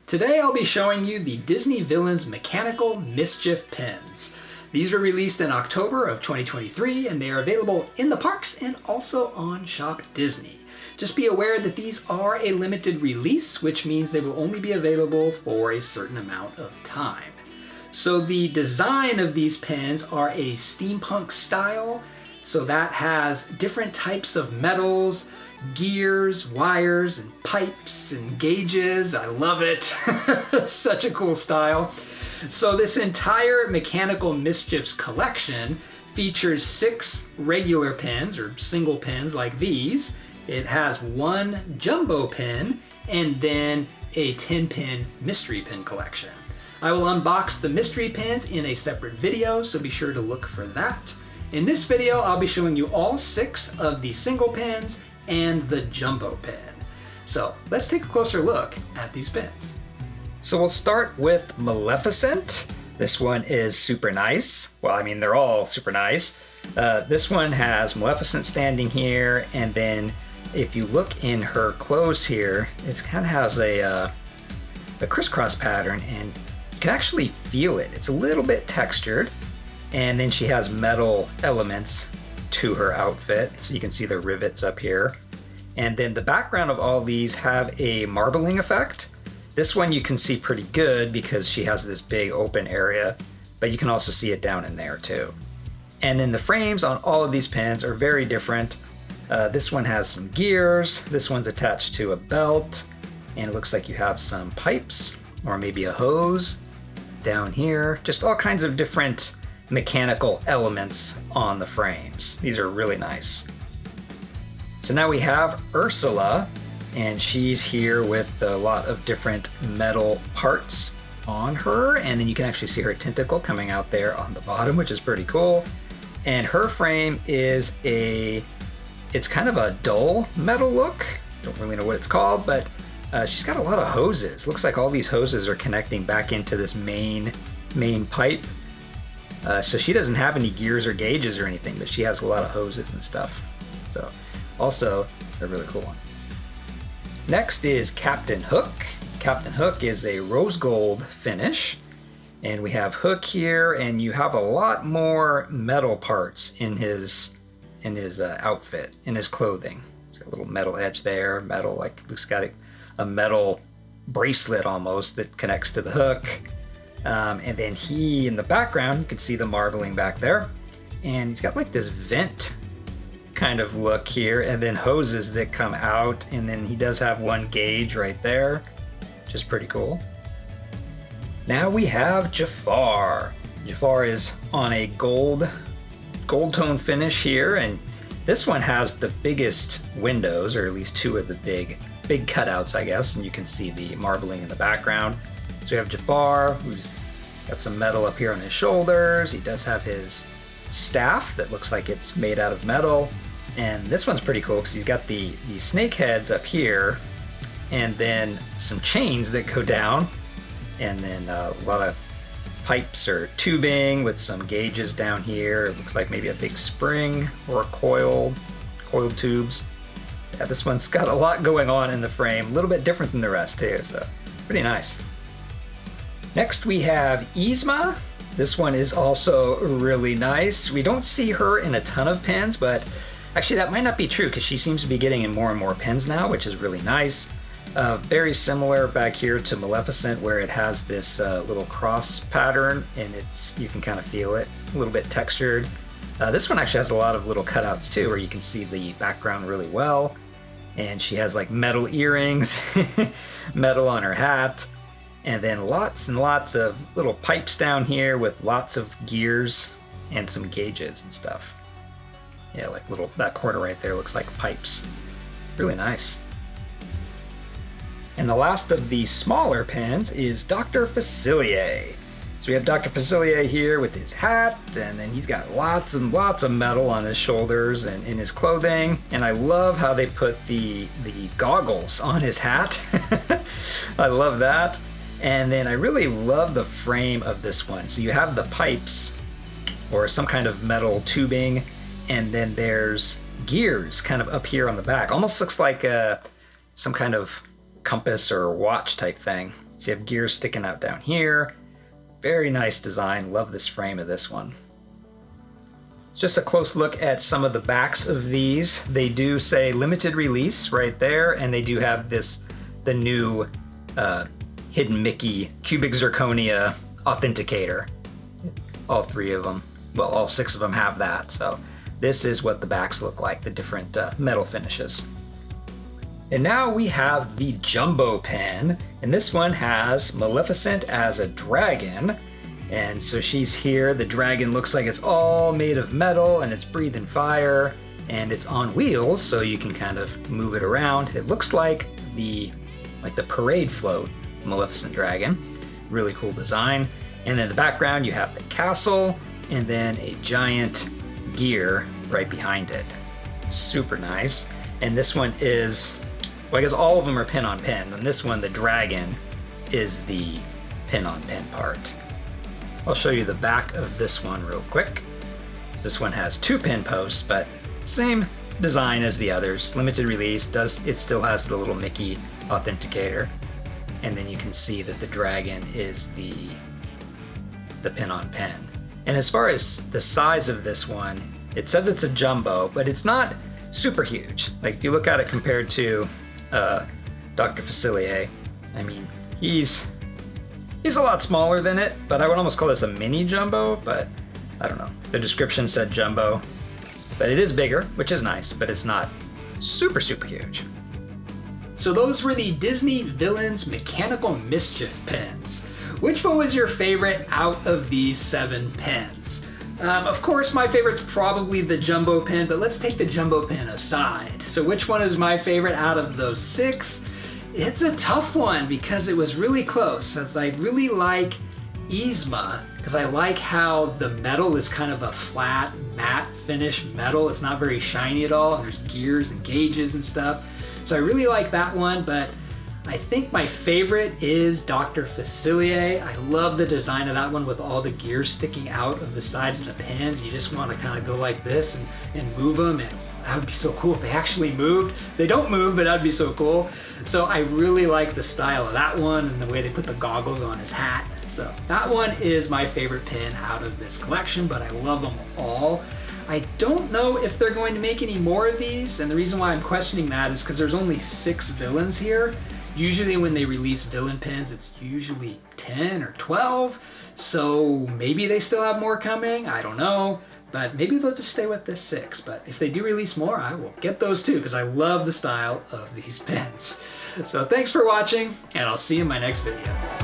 Today I'll be showing you the Disney Villains Mechanical Mischief Pins. These were released in October of 2023 and they are available in the parks and also on Shop Disney. Just be aware that these are a limited release, which means they will only be available for a certain amount of time. So the design of these pins are a steampunk style, so that has different types of metals, gears, wires, and pipes and gauges. I love it. Such a cool style. So this entire Mechanical Mischiefs collection features 6 regular pins or single pins like these. It has 1 jumbo pin and then a 10-pin mystery pin collection. I will unbox the mystery pins in a separate video, so be sure to look for that. In this video, I'll be showing you all 6 of the single pins and the jumbo pin. So let's take a closer look at these pins. So we'll start with Maleficent. This one is super nice. Well, I mean, they're all super nice. This one has Maleficent standing here, and then if you look in her clothes here, it kind of has a crisscross pattern, and you can actually feel it. It's a little bit textured, and then she has metal elements to her outfit, so you can see the rivets up here. And then the background of all these have a marbling effect. This one you can see pretty good because she has this big open area, but you can also see it down in there too. And then the frames on all of these pins are very different. This one has some gears, this one's attached to a belt, and it looks like you have some pipes or maybe a hose down here. Just all kinds of different mechanical elements on the frames. These are really nice. So now we have Ursula, and she's here with a lot of different metal parts on her, and then you can actually see her tentacle coming out there on the bottom, which is pretty cool. And her frame is it's kind of a dull metal look. Don't really know what it's called, but she's got a lot of hoses. Looks like all these hoses are connecting back into this main pipe. So she doesn't have any gears or gauges or anything, but she has a lot of hoses and stuff. So also a really cool one. Next is Captain Hook. Captain Hook is a rose gold finish. And we have Hook here, and you have a lot more metal parts in his outfit, in his clothing. It's got a little metal edge there, metal, like Luke's got a metal bracelet almost that connects to the hook. And then he, in the background, you can see the marbling back there. And he's got like this vent kind of look here, and then hoses that come out. And then he does have 1 gauge right there, which is pretty cool. Now we have Jafar. Jafar is on a gold tone finish here, and this one has the biggest windows, or at least 2 of the big cutouts, I guess, and you can see the marbling in the background. So we have Jafar, who's got some metal up here on his shoulders. He does have his staff that looks like it's made out of metal, and this one's pretty cool because he's got the snake heads up here, and then some chains that go down, and then a lot of pipes or tubing with some gauges down here. It looks like maybe a big spring or coiled tubes. Yeah, this one's got a lot going on in the frame, a little bit different than the rest too, so pretty nice. Next we have Yzma. This one is also really nice. We don't see her in a ton of pins, but actually that might not be true because she seems to be getting in more and more pins now, which is really nice. Very similar back here to Maleficent, where it has this little cross pattern, and you can kind of feel it, a little bit textured. This one actually has a lot of little cutouts too, where you can see the background really well. And she has like metal earrings, metal on her hat, and then lots and lots of little pipes down here with lots of gears and some gauges and stuff. Yeah, like that corner right there looks like pipes. Really nice. And the last of the smaller pins is Dr. Facilier. So we have Dr. Facilier here with his hat, and then he's got lots and lots of metal on his shoulders and in his clothing. And I love how they put the goggles on his hat. I love that. And then I really love the frame of this one. So you have the pipes or some kind of metal tubing, and then there's gears kind of up here on the back. Almost looks like some kind of compass or watch type thing So you have gears sticking out down here. Very nice design. Love this frame of this one. Just a close look at some of the backs of these. They do say limited release right there, and they do have the new Hidden Mickey Cubic Zirconia authenticator. All 3 of them, well, all 6 of them have that. So this is what the backs look like, the different metal finishes. And now we have the Jumbo pen, and this one has Maleficent as a dragon. And so she's here. The dragon looks like it's all made of metal and it's breathing fire, and it's on wheels, so you can kind of move it around. It looks like the parade float Maleficent dragon. Really cool design. And in the background you have the castle and then a giant gear right behind it. Super nice. And this one is, well, I guess all of them are pin on pin, and this one, the dragon, is the pin on pin part. I'll show you the back of this one real quick. This one has 2 pin posts, but same design as the others. Limited release, it still has the little Mickey authenticator. And then you can see that the dragon is the pin on pin. And as far as the size of this one, it says it's a jumbo, but it's not super huge. Like if you look at it compared to Dr. Facilier, I mean, he's a lot smaller than it, but I would almost call this a mini jumbo, but I don't know. The description said jumbo, but it is bigger, which is nice, but it's not super, super huge. So those were the Disney Villains Mechanical Mischief pens. Which one was your favorite out of these 7 pens? Of course, my favorite's probably the Jumbo pen, but let's take the Jumbo pen aside. So which one is my favorite out of those 6? It's a tough one because it was really close. As I really like Yzma, because I like how the metal is kind of a flat, matte finish metal. It's not very shiny at all, and there's gears and gauges and stuff. So I really like that one, but I think my favorite is Dr. Facilier. I love the design of that one with all the gears sticking out of the sides of the pens. You just want to kind of go like this and move them, and that would be so cool if they actually moved. They don't move, but that'd be so cool. So I really like the style of that one and the way they put the goggles on his hat. So that one is my favorite pen out of this collection, but I love them all. I don't know if they're going to make any more of these, and the reason why I'm questioning that is because there's only 6 villains here. Usually when they release villain pens, it's usually 10 or 12, so maybe they still have more coming, I don't know, but maybe they'll just stay with this 6, but if they do release more, I will get those too, because I love the style of these pens. So thanks for watching, and I'll see you in my next video.